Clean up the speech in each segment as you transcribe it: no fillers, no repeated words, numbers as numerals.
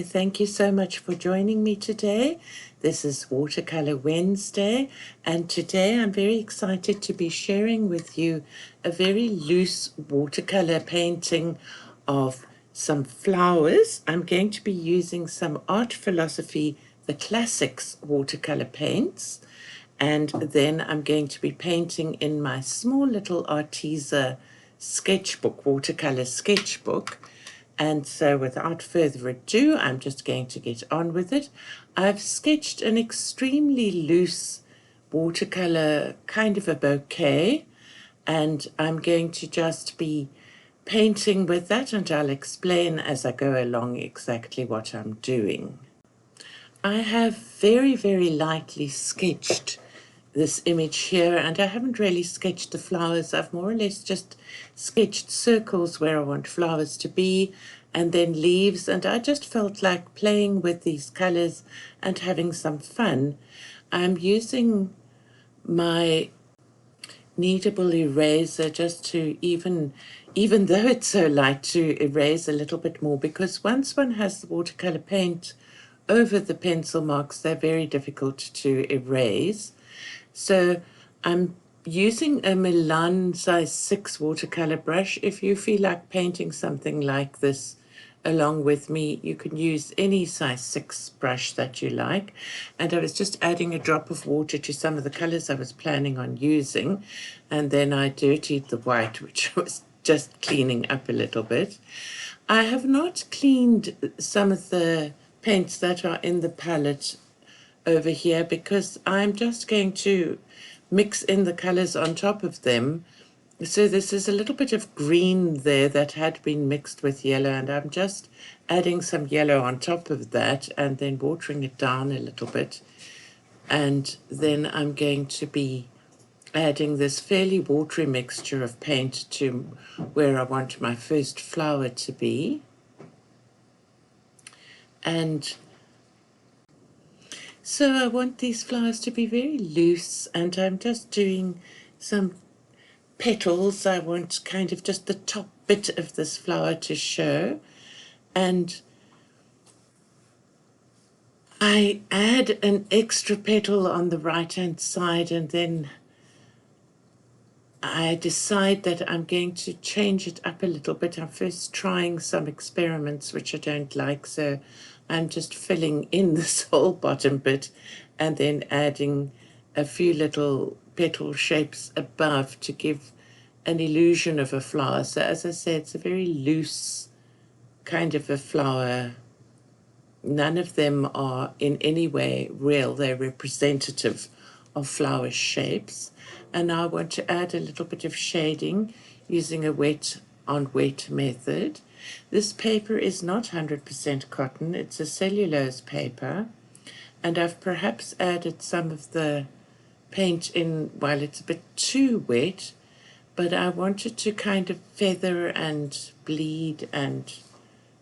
Hi, thank you so much for joining me today. This is Watercolor Wednesday, and today I'm very excited to be sharing with you a very loose watercolor painting of some flowers. I'm going to be using some Art Philosophy, the Classics watercolor paints, and then I'm going to be painting in my small little Arteza sketchbook, watercolor sketchbook. And so without further ado, I'm just going to get on with it. I've sketched an extremely loose watercolor, kind of a bouquet, and I'm going to just be painting with that, and I'll explain as I go along exactly what I'm doing. I have very, very lightly sketched this image here, and I haven't really sketched the flowers. I've more or less just sketched circles where I want flowers to be, and then leaves, and I just felt like playing with these colors and having some fun. I'm using my kneadable eraser just to even though it's so light, to erase a little bit more, because once one has the watercolor paint over the pencil marks, they're very difficult to erase. So I'm using a Milan size 6 watercolor brush. If you feel like painting something like this along with me, you can use any size 6 brush that you like. And I was just adding a drop of water to some of the colors I was planning on using, and then I dirtied the white, which I was just cleaning up a little bit. I have not cleaned some of the paints that are in the palette over here, because I'm just going to mix in the colors on top of them. So this is a little bit of green there that had been mixed with yellow, and I'm just adding some yellow on top of that and then watering it down a little bit. And then I'm going to be adding this fairly watery mixture of paint to where I want my first flower to be. And so I want these flowers to be very loose, and I'm just doing some petals. I want kind of just the top bit of this flower to show, and I add an extra petal on the right hand side, and then I decide that I'm going to change it up a little bit. I'm first trying some experiments which I don't like, so I'm just filling in this whole bottom bit and then adding a few little petal shapes above to give an illusion of a flower. So as I say, it's a very loose kind of a flower. None of them are in any way real. They're representative of flower shapes. And now I want to add a little bit of shading using a wet on wet method. This paper is not 100% cotton, it's a cellulose paper, and I've perhaps added some of the paint in while it's a bit too wet, but I wanted to kind of feather and bleed and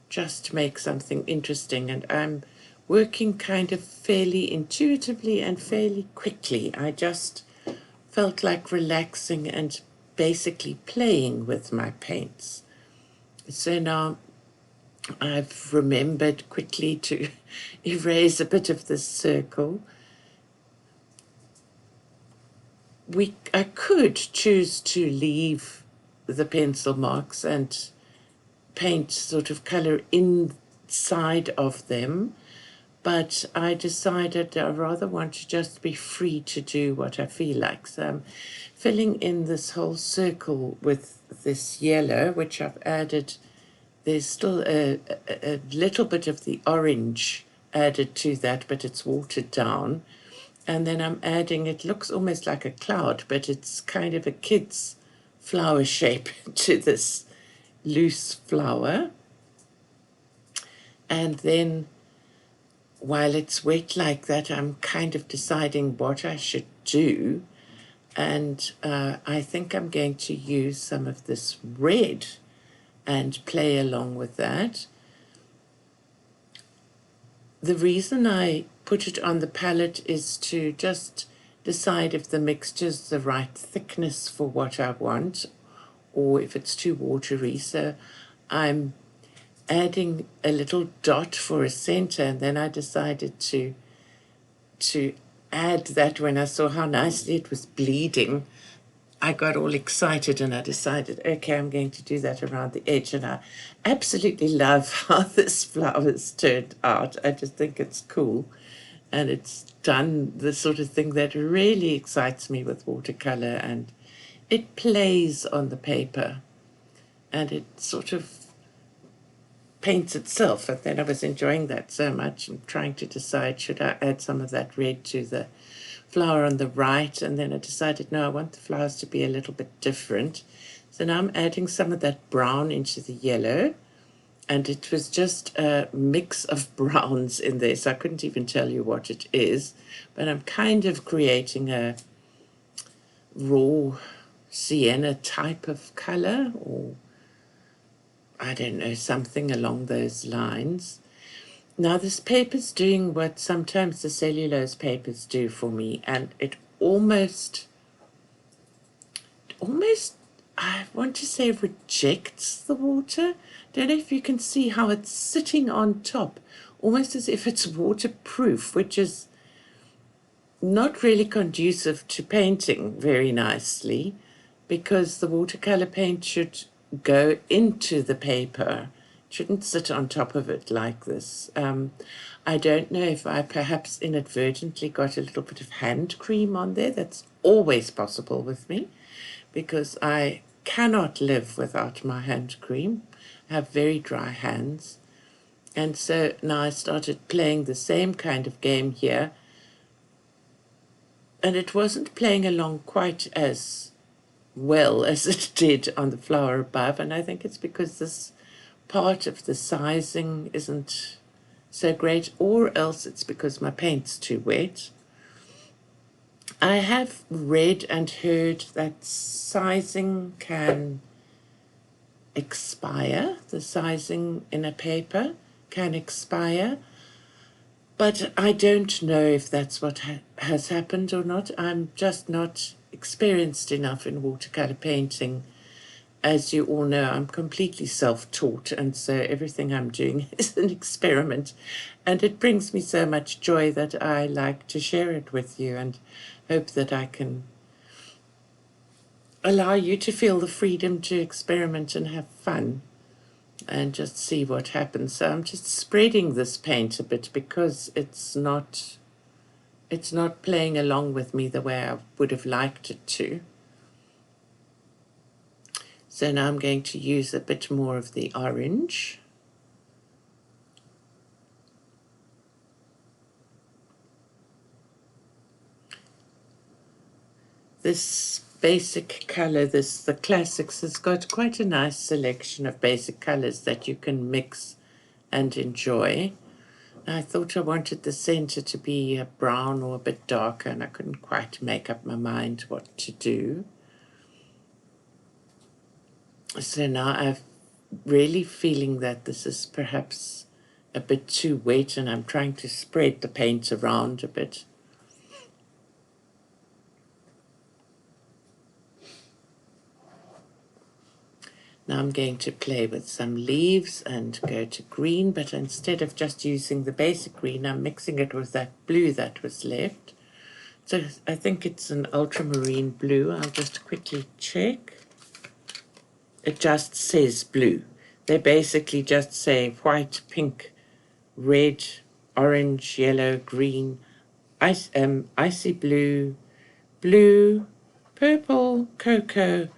just make something interesting, and I'm working kind of fairly intuitively and fairly quickly. I just felt like relaxing and basically playing with my paints. So now I've remembered quickly to erase a bit of this circle. I could choose to leave the pencil marks and paint sort of color inside of them, but I decided I rather want to just be free to do what I feel like. So I'm filling in this whole circle with this yellow, which I've added. There's still a little bit of the orange added to that, but it's watered down. And then I'm adding, it looks almost like a cloud, but it's kind of a kid's flower shape to this loose flower. And then while it's wet like that, I'm kind of deciding what I should do. And I think I'm going to use some of this red and play along with that. The reason I put it on the palette is to just decide if the mixture's the right thickness for what I want, or if it's too watery. So I'm adding a little dot for a center, and then I decided to add that when I saw how nicely it was bleeding. I got all excited and I decided, okay, I'm going to do that around the edge. And I absolutely love how this flower's turned out. I just think it's cool. And it's done the sort of thing that really excites me with watercolor. And it plays on the paper and it sort of paints itself. And then I was enjoying that so much and trying to decide, should I add some of that red to the flower on the right? And then I decided, no, I want the flowers to be a little bit different. So now I'm adding some of that brown into the yellow. And it was just a mix of browns in there, so I couldn't even tell you what it is. But I'm kind of creating a raw sienna type of color, or I don't know, something along those lines. Now this paper's doing what sometimes the cellulose papers do for me, and it almost, I want to say, rejects the water. Don't know if you can see how it's sitting on top, almost as if it's waterproof, which is not really conducive to painting very nicely, because the watercolor paint should go into the paper. It shouldn't sit on top of it like this. I don't know if I perhaps inadvertently got a little bit of hand cream on there. That's always possible with me, because I cannot live without my hand cream. I have very dry hands. And so now I started playing the same kind of game here. And it wasn't playing along quite as well as it did on the flower above. And I think it's because this part of the sizing isn't so great, or else it's because my paint's too wet. I have read and heard that sizing can expire, the sizing in a paper can expire, but I don't know if that's what has happened or not. I'm just not experienced enough in watercolor painting. As you all know, I'm completely self-taught, and so everything I'm doing is an experiment, and it brings me so much joy that I like to share it with you, and hope that I can allow you to feel the freedom to experiment and have fun and just see what happens. So I'm just spreading this paint a bit because it's not playing along with me the way I would have liked it to. So now I'm going to use a bit more of the orange. This basic color, the classics, has got quite a nice selection of basic colors that you can mix and enjoy. I thought I wanted the center to be a brown or a bit darker, and I couldn't quite make up my mind what to do. So now I'm really feeling that this is perhaps a bit too wet, and I'm trying to spread the paint around a bit. Now I'm going to play with some leaves and go to green, but instead of just using the basic green, I'm mixing it with that blue that was left. So I think it's an ultramarine blue. I'll just quickly check. It just says blue. They basically just say white, pink, red, orange, yellow, green, icy blue, blue, purple, cocoa,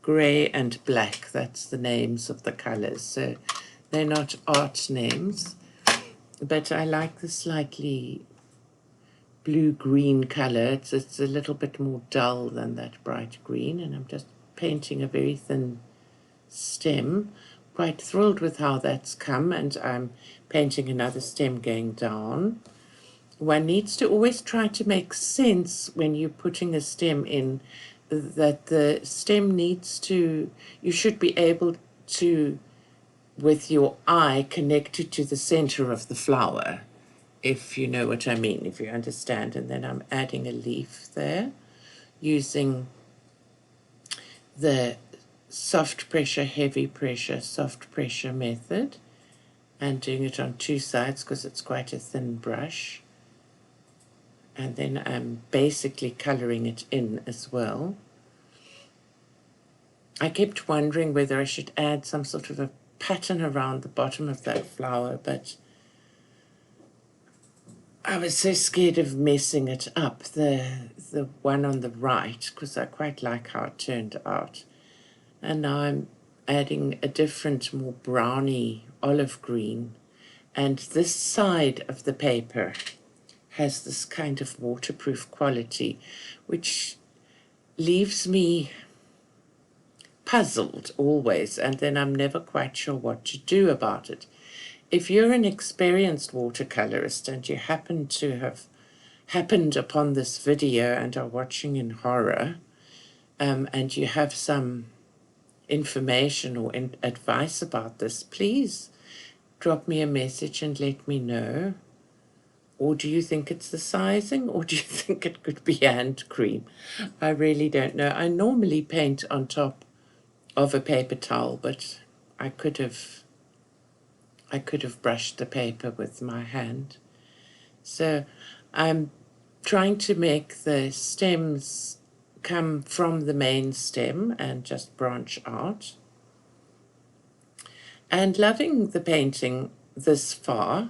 grey and black. That's the names of the colors. So they're not art names, but I like the slightly blue-green color. It's a little bit more dull than that bright green, and I'm just painting a very thin stem. Quite thrilled with how that's come, and I'm painting another stem going down. One needs to always try to make sense when you're putting a stem in, that the stem needs to, you should be able to, with your eye, connect it to the center of the flower, if you know what I mean, if you understand. And then I'm adding a leaf there using the soft pressure, heavy pressure, soft pressure method. and doing it on two sides because it's quite a thin brush. And then I'm basically colouring it in as well. I kept wondering whether I should add some sort of a pattern around the bottom of that flower, but I was so scared of messing it up, the one on the right, because I quite like how it turned out. And now I'm adding a different, more browny olive green. And this side of the paper has this kind of waterproof quality, which leaves me puzzled always, and then I'm never quite sure what to do about it. If you're an experienced watercolorist and you happen to have happened upon this video and are watching in horror, and you have some information or advice about this, please drop me a message and let me know. Or do you think it's the sizing, or do you think it could be hand cream? I really don't know. I normally paint on top of a paper towel, but I could have brushed the paper with my hand. So I'm trying to make the stems come from the main stem and just branch out. And loving the painting this far.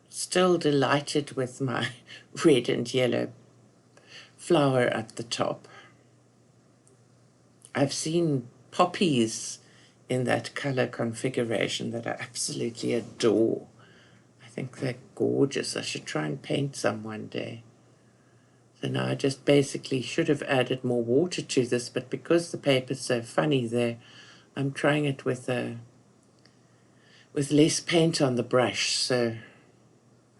Still delighted with my red and yellow flower at the top. I've seen poppies in that color configuration that I absolutely adore. I think they're gorgeous. I should try and paint some one day. So now I just basically should have added more water to this, but because the paper's so funny there, I'm trying it with less paint on the brush so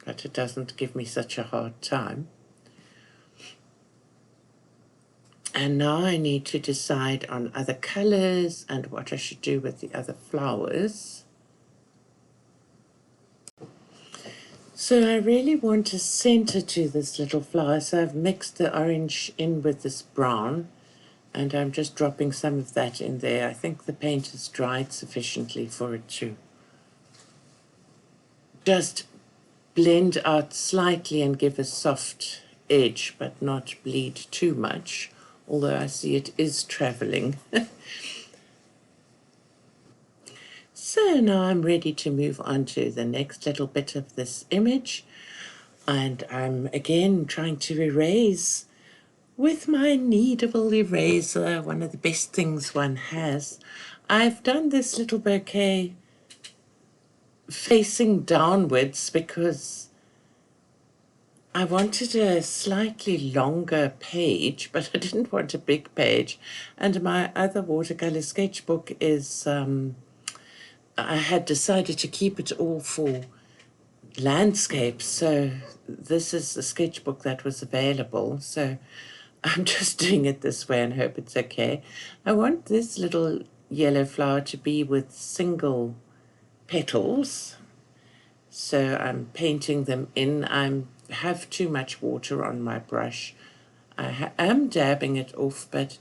that it doesn't give me such a hard time. And now I need to decide on other colors and what I should do with the other flowers. So I really want a center to this little flower, so I've mixed the orange in with this brown, and I'm just dropping some of that in there. I think the paint has dried sufficiently for it to just blend out slightly and give a soft edge, but not bleed too much, although I see it is traveling. So now I'm ready to move on to the next little bit of this image, and I'm again trying to erase with my kneadable eraser, one of the best things one has. I've done this little bouquet facing downwards because I wanted a slightly longer page, but I didn't want a big page. And my other watercolor sketchbook is, I had decided to keep it all for landscapes. So this is the sketchbook that was available. So I'm just doing it this way and hope it's okay. I want this little yellow flower to be with single petals. So I'm painting them in. I have too much water on my brush. I am dabbing it off, but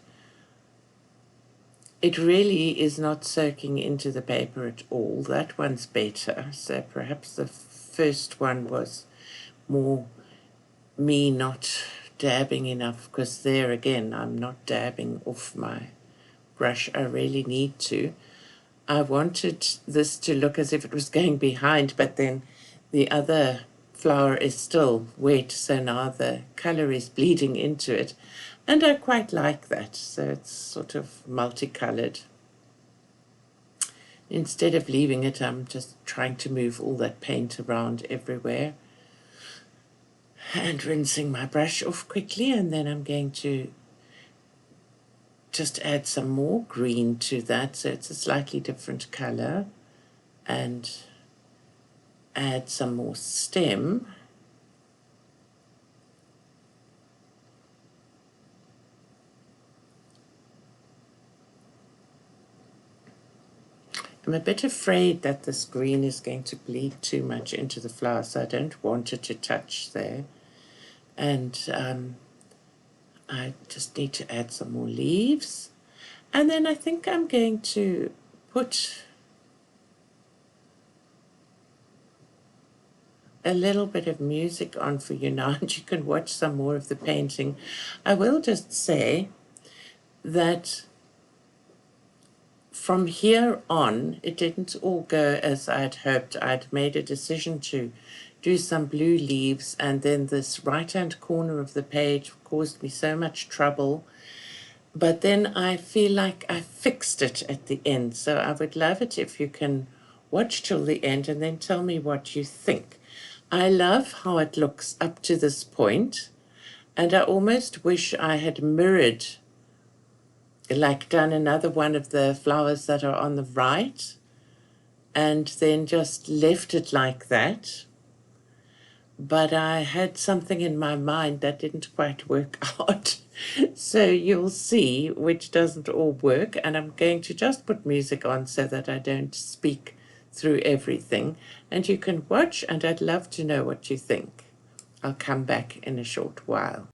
it really is not soaking into the paper at all. That one's better. So perhaps the first one was more me not dabbing enough, because there again, I'm not dabbing off my brush. I really need to. I wanted this to look as if it was going behind, but then the other flower is still wet, so now the color is bleeding into it. And I quite like that, so it's sort of multicolored. Instead of leaving it, I'm just trying to move all that paint around everywhere. And rinsing my brush off quickly, and then I'm going to just add some more green to that, so it's a slightly different color, and add some more stem. I'm a bit afraid that this green is going to bleed too much into the flower, so I don't want it to touch there. And I just need to add some more leaves. And then I think I'm going to put a little bit of music on for you now, and you can watch some more of the painting. I will just say that from here on, it didn't all go as I'd hoped. I'd made a decision to do some blue leaves, and then this right-hand corner of the page caused me so much trouble. But then I feel like I fixed it at the end. So I would love it if you can watch till the end and then tell me what you think. I love how it looks up to this point, and I almost wish I had mirrored, like done another one of the flowers that are on the right, and then just left it like that. But I had something in my mind that didn't quite work out. So you'll see which doesn't all work, and I'm going to just put music on so that I don't speak through everything. And you can watch, and I'd love to know what you think. I'll come back in a short while.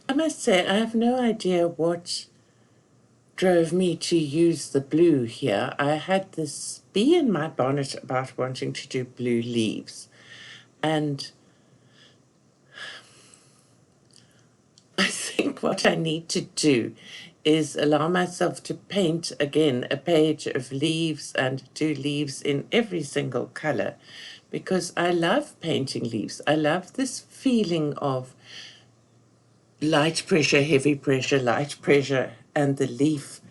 I must say, I have no idea what drove me to use the blue here. I had this bee in my bonnet about wanting to do blue leaves, and I think what I need to do is allow myself to paint again a page of leaves and do leaves in every single color, because I love painting leaves. I love this feeling of light pressure, heavy pressure, light pressure, and the leaf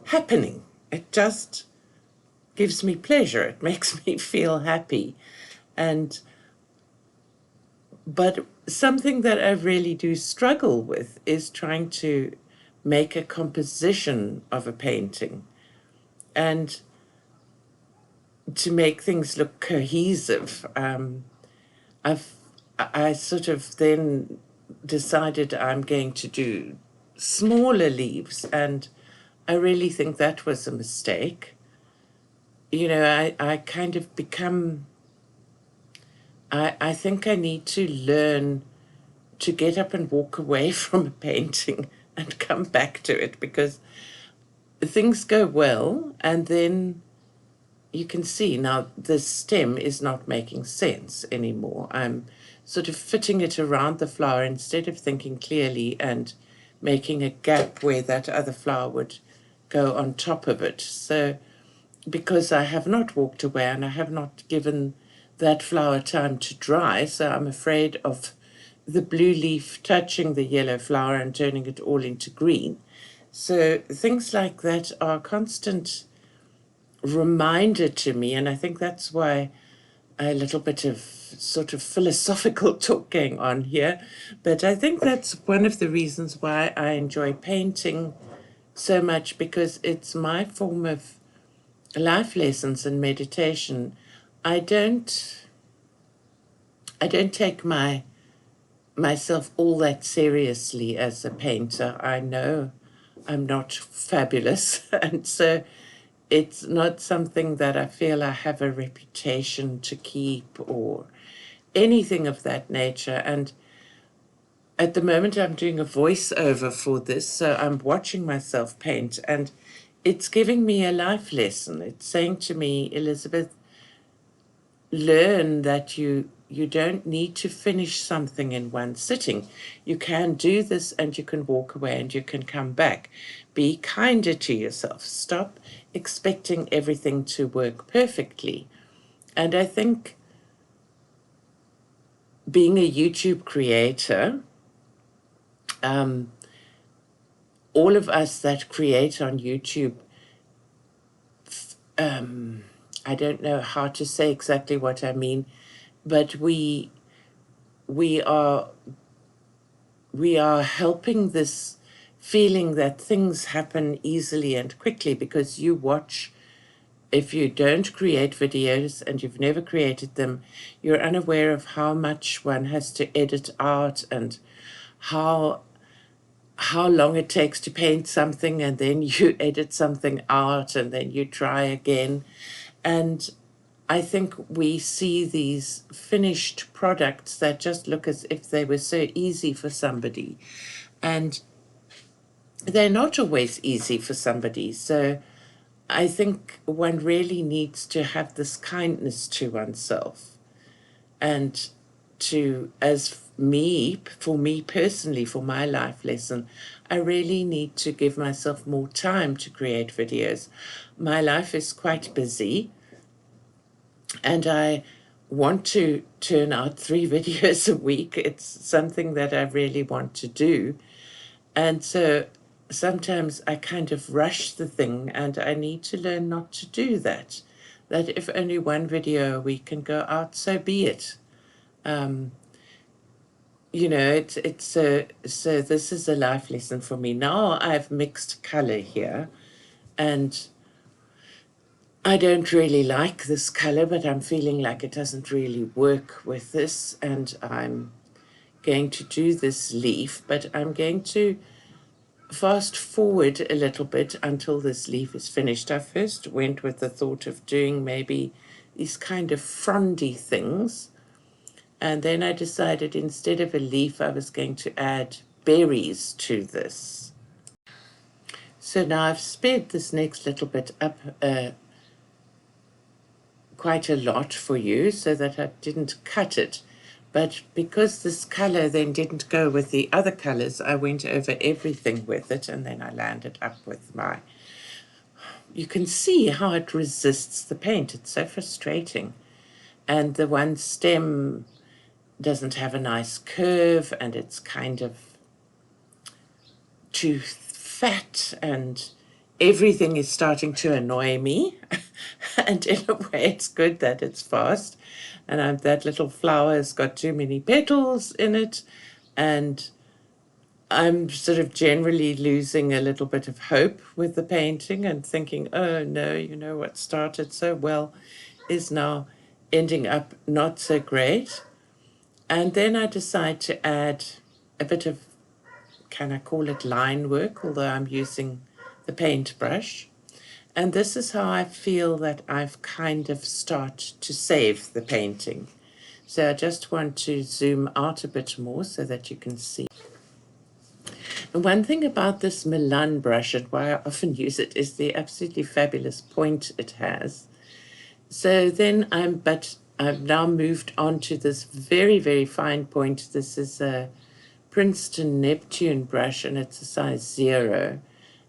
happening. It just gives me pleasure. It makes me feel happy. But something that I really do struggle with is trying to make a composition of a painting and to make things look cohesive. I sort of then decided I'm going to do smaller leaves, and I really think that was a mistake. You know, I kind of become, I think I need to learn to get up and walk away from a painting and come back to it, because things go well, and then you can see now the stem is not making sense anymore. I'm sort of fitting it around the flower instead of thinking clearly and making a gap where that other flower would go on top of it. So because I have not walked away and I have not given that flower time to dry, so I'm afraid of the blue leaf touching the yellow flower and turning it all into green. So things like that are a constant reminder to me, and I think that's why a little bit of sort of philosophical talk going on here, but I think that's one of the reasons why I enjoy painting so much, because it's my form of life lessons and meditation, I don't take myself all that seriously as a painter. I know I'm not fabulous, and so it's not something that I feel I have a reputation to keep or anything of that nature. And at the moment, I'm doing a voiceover for this, so I'm watching myself paint, and it's giving me a life lesson. It's saying to me, Elizabeth, learn that you don't need to finish something in one sitting. You can do this and you can walk away and you can come back. Be kinder to yourself. Stop expecting everything to work perfectly. And I think being a YouTube creator, all of us that create on YouTube, I don't know how to say exactly what I mean, but we are helping this feeling that things happen easily and quickly, because you watch. If you don't create videos and you've never created them, you're unaware of how much one has to edit out, and how long it takes to paint something, and then you edit something out and then you try again. And I think we see these finished products that just look as if they were so easy for somebody, and they're not always easy for somebody. So I think one really needs to have this kindness to oneself, and for me personally, for my life lesson, I really need to give myself more time to create videos. My life is quite busy, and I want to turn out 3 videos a week. It's something that I really want to do. And so sometimes I kind of rush the thing, and I need to learn not to do that. That if only 1 video a week can go out, so be it. So this is a life lesson for me. Now I've mixed color here, and I don't really like this color, but I'm feeling like it doesn't really work with this, and I'm going to do this leaf, but I'm going to fast forward a little bit until this leaf is finished. I first went with the thought of doing maybe these kind of frondy things, and then I decided instead of a leaf I was going to add berries to this. So now I've sped this next little bit up quite a lot for you so that I didn't cut it. But because this color then didn't go with the other colors, I went over everything with it, and then I landed up with my... You can see how it resists the paint. It's so frustrating. And the one stem doesn't have a nice curve, and it's kind of too fat, and everything is starting to annoy me. And in a way, it's good that it's fast. And that little flower has got too many petals in it, and I'm sort of generally losing a little bit of hope with the painting and thinking, oh no, what started so well is now ending up not so great. And then I decide to add a bit of, can I call it line work, although I'm using the paintbrush. And this is how I feel that I've kind of started to save the painting. So I just want to zoom out a bit more so that you can see. And one thing about this Milan brush, and why I often use it, is the absolutely fabulous point it has. So then I've now moved on to this very, very fine point. This is a Princeton Neptune brush, and it's a size 0.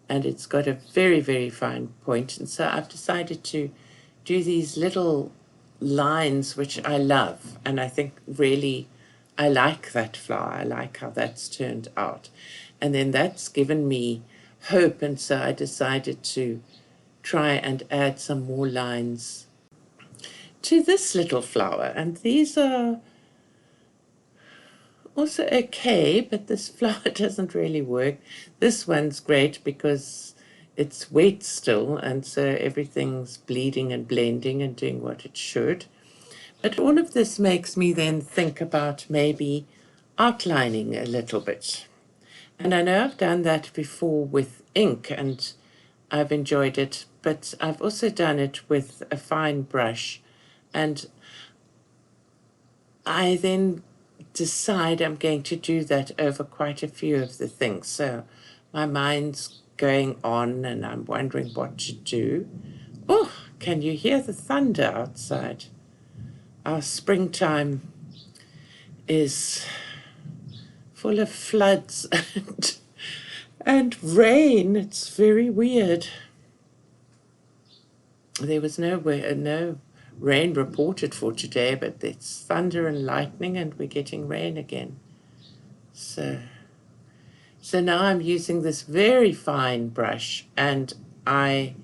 And it's got a very, very fine point. And so I've decided to do these little lines, which I love. And I think really I like that flower. I like how that's turned out. And then that's given me hope. And so I decided to try and add some more lines to this little flower. And these are also okay, but this flower doesn't really work. This one's great because it's wet still, and so everything's bleeding and blending and doing what it should. But all of this makes me then think about maybe outlining a little bit. And I know I've done that before with ink, and I've enjoyed it, but I've also done it with a fine brush. And I then decide I'm going to do that over quite a few of the things. So my mind's going on and I'm wondering what to do. Oh, can you hear the thunder outside? Our springtime is full of floods and rain. It's very weird. There was no rain reported for today, but it's thunder and lightning and we're getting rain again. So now I'm using this very fine brush, and I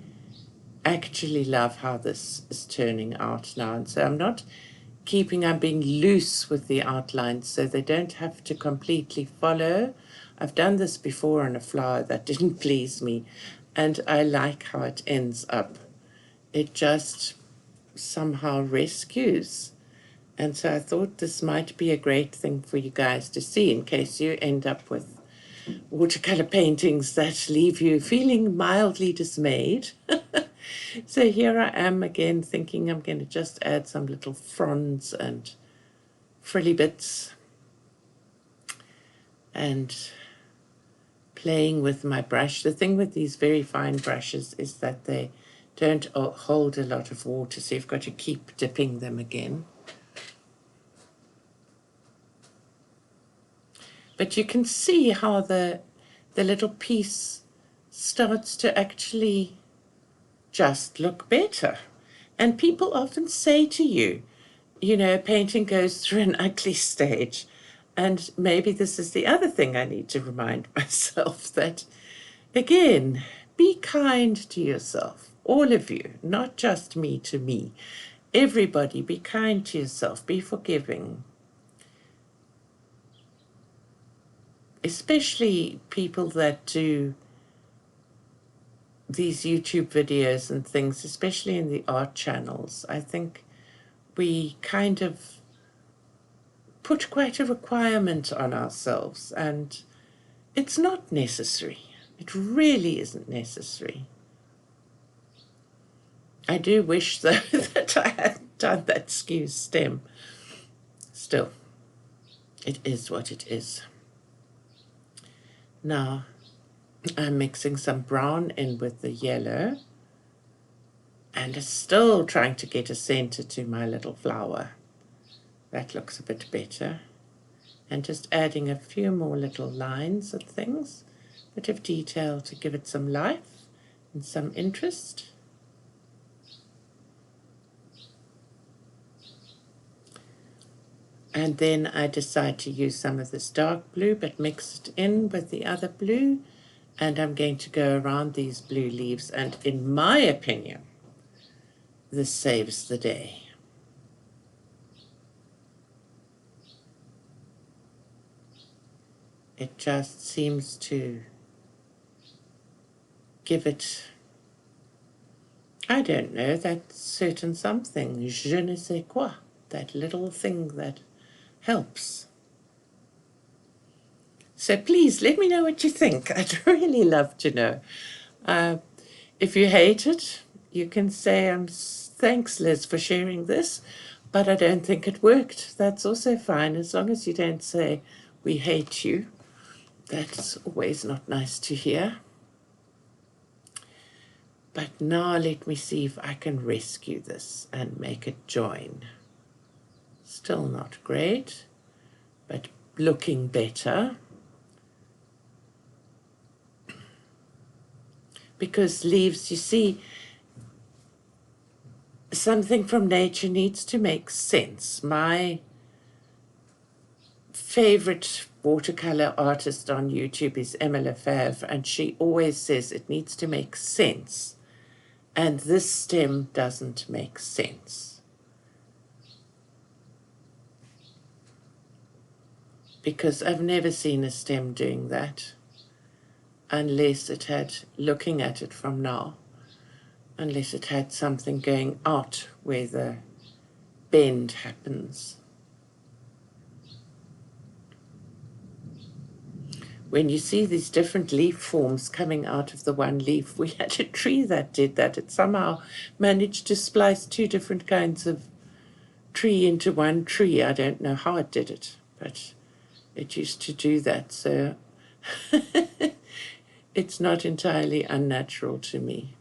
actually love how this is turning out now. And so I'm being loose with the outlines so they don't have to completely follow. I've done this before on a flower that didn't please me, and I like how it ends up. It just somehow rescues. And so I thought this might be a great thing for you guys to see in case you end up with watercolor paintings that leave you feeling mildly dismayed. So here I am again thinking I'm going to just add some little fronds and frilly bits and playing with my brush. The thing with these very fine brushes is that they don't hold a lot of water, so you've got to keep dipping them again. But you can see how the little piece starts to actually just look better. And people often say to you, you know, painting goes through an ugly stage. And maybe this is the other thing I need to remind myself, that, again, be kind to yourself, all of you, not just me to me. Everybody, be kind to yourself, be forgiving. Especially people that do these YouTube videos and things, especially in the art channels. I think we kind of put quite a requirement on ourselves, and it's not necessary. It really isn't necessary. I do wish, though, that I hadn't done that skew stem. Still, it is what it is. Now, I'm mixing some brown in with the yellow, and still trying to get a center to my little flower. That looks a bit better. And just adding a few more little lines and things, a bit of detail to give it some life and some interest. And then I decide to use some of this dark blue, but mix it in with the other blue. And I'm going to go around these blue leaves, and in my opinion, this saves the day. It just seems to give it, I don't know, that certain something, je ne sais quoi, that little thing that helps. So please let me know what you think. I'd really love to know. If you hate it, you can say, thanks, Liz, for sharing this, but I don't think it worked. That's also fine, as long as you don't say, we hate you. That's always not nice to hear. But now let me see if I can rescue this and make it join. Still not great, but looking better. Because leaves, you see, something from nature needs to make sense. My favorite watercolor artist on YouTube is Emma Lefebvre, and she always says it needs to make sense. And this stem doesn't make sense. Because I've never seen a stem doing that. unless it had, looking at it from now, unless it had something going out where the bend happens. When you see these different leaf forms coming out of the one leaf, we had a tree that did that. It somehow managed to splice two different kinds of tree into one tree. I don't know how it did it, but it used to do that. So it's not entirely unnatural to me.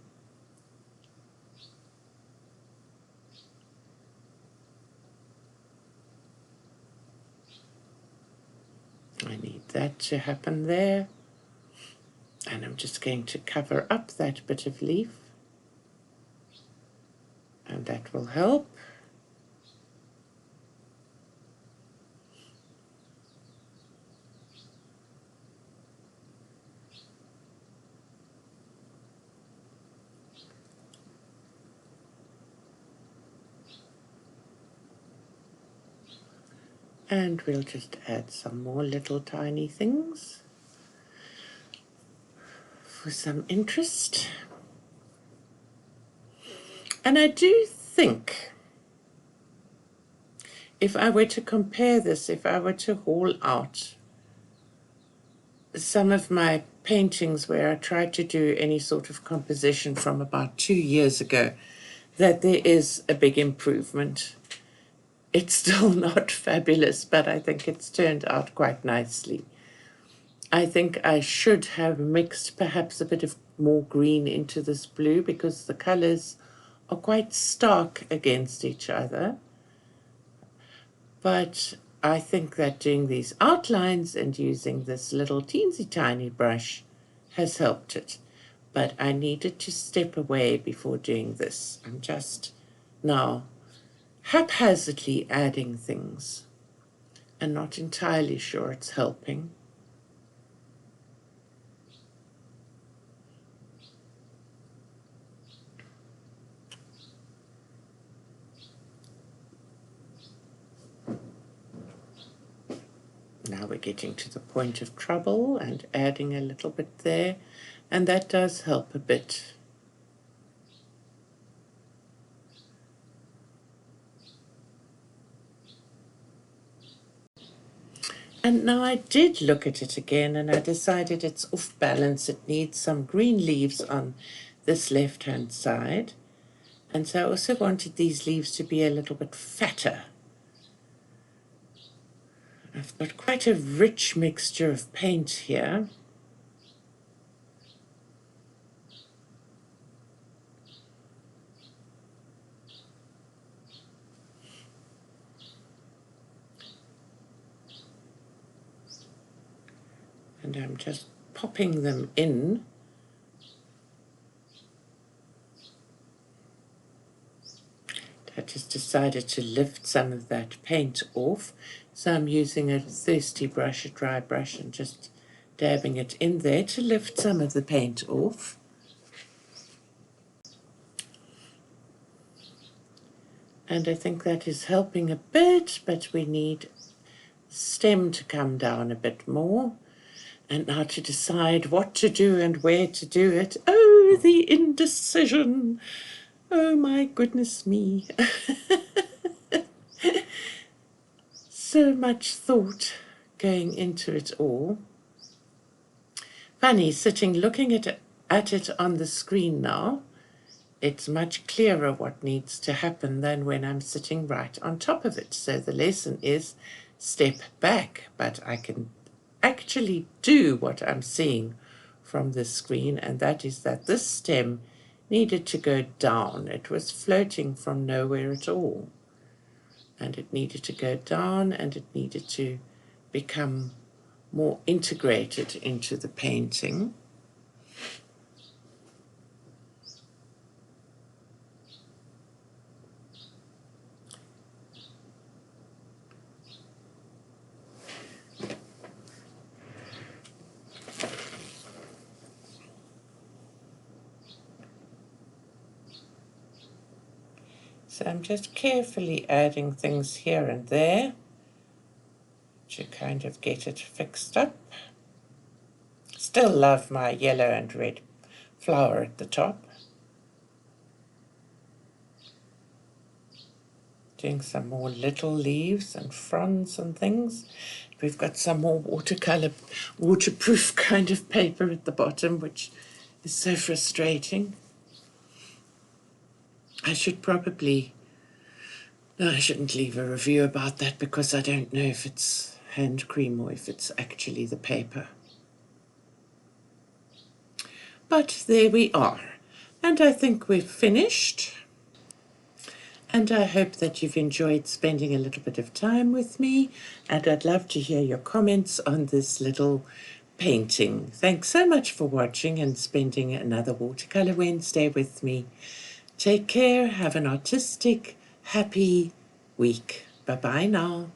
I need that to happen there. And I'm just going to cover up that bit of leaf. And that will help. And we'll just add some more little tiny things for some interest. And I do think if I were to compare this, if I were to haul out some of my paintings where I tried to do any sort of composition from about 2 years ago, that there is a big improvement. It's still not fabulous, but I think it's turned out quite nicely. I think I should have mixed perhaps a bit of more green into this blue because the colors are quite stark against each other. But I think that doing these outlines and using this little teensy tiny brush has helped it. But I needed to step away before doing this. I'm just now haphazardly adding things and not entirely sure it's helping. Now we're getting to the point of trouble and adding a little bit there, and that does help a bit. And now I did look at it again and I decided it's off balance. It needs some green leaves on this left-hand side. And so I also wanted these leaves to be a little bit fatter. I've got quite a rich mixture of paint here. And I'm just popping them in. I just decided to lift some of that paint off. So I'm using a thirsty brush, a dry brush, and just dabbing it in there to lift some of the paint off. And I think that is helping a bit, but we need stem to come down a bit more. And now to decide what to do and where to do it. Oh, the indecision. Oh my goodness me. So much thought going into it all. Funny, sitting looking at it on the screen now, it's much clearer what needs to happen than when I'm sitting right on top of it. So the lesson is step back, but I can actually do what I'm seeing from the screen, and that is that this stem needed to go down. It was floating from nowhere at all. And it needed to go down and it needed to become more integrated into the painting. So I'm just carefully adding things here and there to kind of get it fixed up. Still love my yellow and red flower at the top. Doing some more little leaves and fronds and things. We've got some more watercolor, waterproof kind of paper at the bottom, which is so frustrating. I should probably, no, I shouldn't leave a review about that because I don't know if it's hand cream or if it's actually the paper. But there we are. And I think we've finished. And I hope that you've enjoyed spending a little bit of time with me. And I'd love to hear your comments on this little painting. Thanks so much for watching and spending another Watercolor Wednesday with me. Take care. Have an artistic, happy week. Bye-bye now.